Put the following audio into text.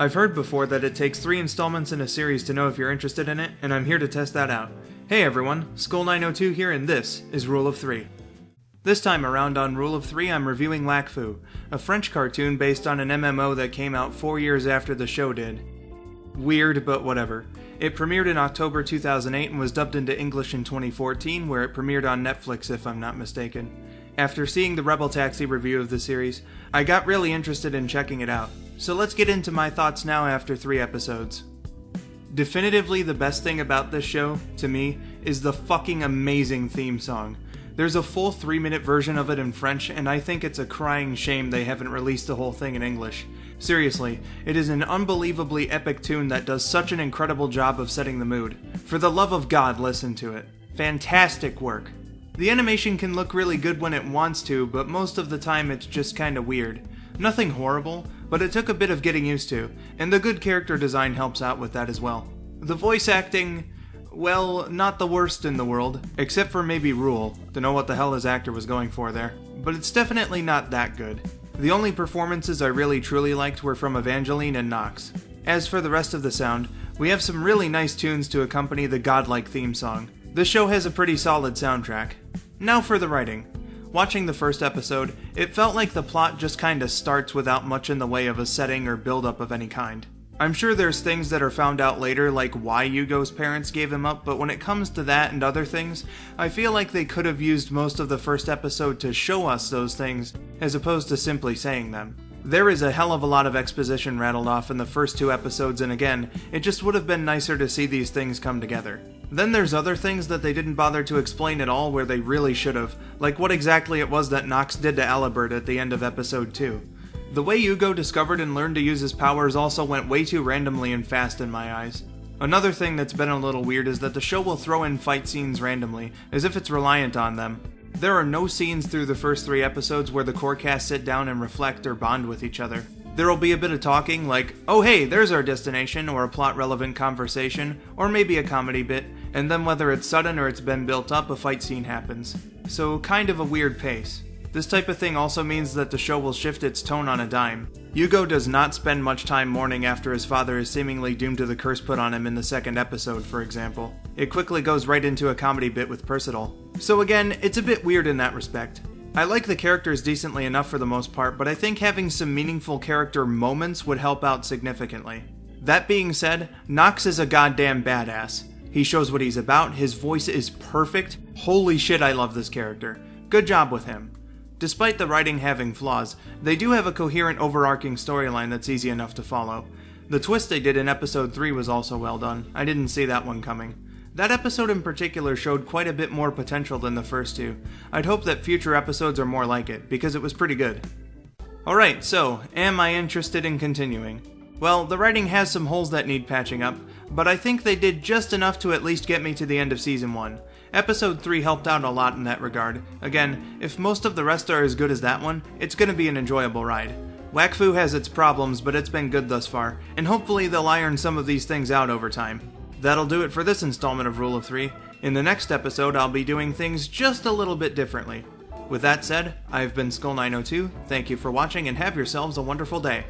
I've heard before that it takes 3 installments in a series to know if you're interested in it, and I'm here to test that out. Hey everyone, Skull902 here, and this is Rule of 3. This time around on Rule of 3, I'm reviewing Wakfu, a French cartoon based on an MMO that came out 4 years after the show did. Weird, but whatever. It premiered in October 2008 and was dubbed into English in 2014, where it premiered on Netflix if I'm not mistaken. After seeing the Rebel Taxi review of the series, I got really interested in checking it out. So let's get into my thoughts now after 3 episodes. Definitively the best thing about this show, to me, is the fucking amazing theme song. There's a full 3-minute version of it in French, and I think it's a crying shame they haven't released the whole thing in English. Seriously, it is an unbelievably epic tune that does such an incredible job of setting the mood. For the love of God, listen to it. Fantastic work. The animation can look really good when it wants to, but most of the time it's just kinda weird. Nothing horrible, but it took a bit of getting used to, and the good character design helps out with that as well. The voice acting, well, not the worst in the world, except for maybe Rule. Don't know what the hell his actor was going for there, but it's definitely not that good. The only performances I really truly liked were from Evangeline and Nox. As for the rest of the sound, we have some really nice tunes to accompany the godlike theme song. The show has a pretty solid soundtrack. Now for the writing. Watching the first episode, it felt like the plot just kinda starts without much in the way of a setting or build-up of any kind. I'm sure there's things that are found out later, like why Yugo's parents gave him up, but when it comes to that and other things, I feel like they could have used most of the first episode to show us those things, as opposed to simply saying them. There is a hell of a lot of exposition rattled off in the first 2 episodes, and again, it just would have been nicer to see these things come together. Then there's other things that they didn't bother to explain at all where they really should have, like what exactly it was that Nox did to Alibert at the end of episode 2. The way Yugo discovered and learned to use his powers also went way too randomly and fast in my eyes. Another thing that's been a little weird is that the show will throw in fight scenes randomly, as if it's reliant on them. There are no scenes through the first 3 episodes where the core cast sit down and reflect or bond with each other. There will be a bit of talking like, oh hey, there's our destination, or a plot-relevant conversation, or maybe a comedy bit, and then whether it's sudden or it's been built up, a fight scene happens. So kind of a weird pace. This type of thing also means that the show will shift its tone on a dime. Yugo does not spend much time mourning after his father is seemingly doomed to the curse put on him in the 2nd episode, for example. It quickly goes right into a comedy bit with Percival. So again, it's a bit weird in that respect. I like the characters decently enough for the most part, but I think having some meaningful character moments would help out significantly. That being said, Nox is a goddamn badass. He shows what he's about, his voice is perfect. Holy shit, I love this character. Good job with him. Despite the writing having flaws, they do have a coherent overarching storyline that's easy enough to follow. The twist they did in episode 3 was also well done. I didn't see that one coming. That episode in particular showed quite a bit more potential than the first 2. I'd hope that future episodes are more like it, because it was pretty good. Alright, so, am I interested in continuing? Well, the writing has some holes that need patching up, but I think they did just enough to at least get me to the end of Season 1. Episode 3 helped out a lot in that regard. Again, if most of the rest are as good as that one, it's gonna be an enjoyable ride. Wakfu has its problems, but it's been good thus far, and hopefully they'll iron some of these things out over time. That'll do it for this installment of Rule of 3. In the next episode, I'll be doing things just a little bit differently. With that said, I've been Skull902, thank you for watching, and have yourselves a wonderful day.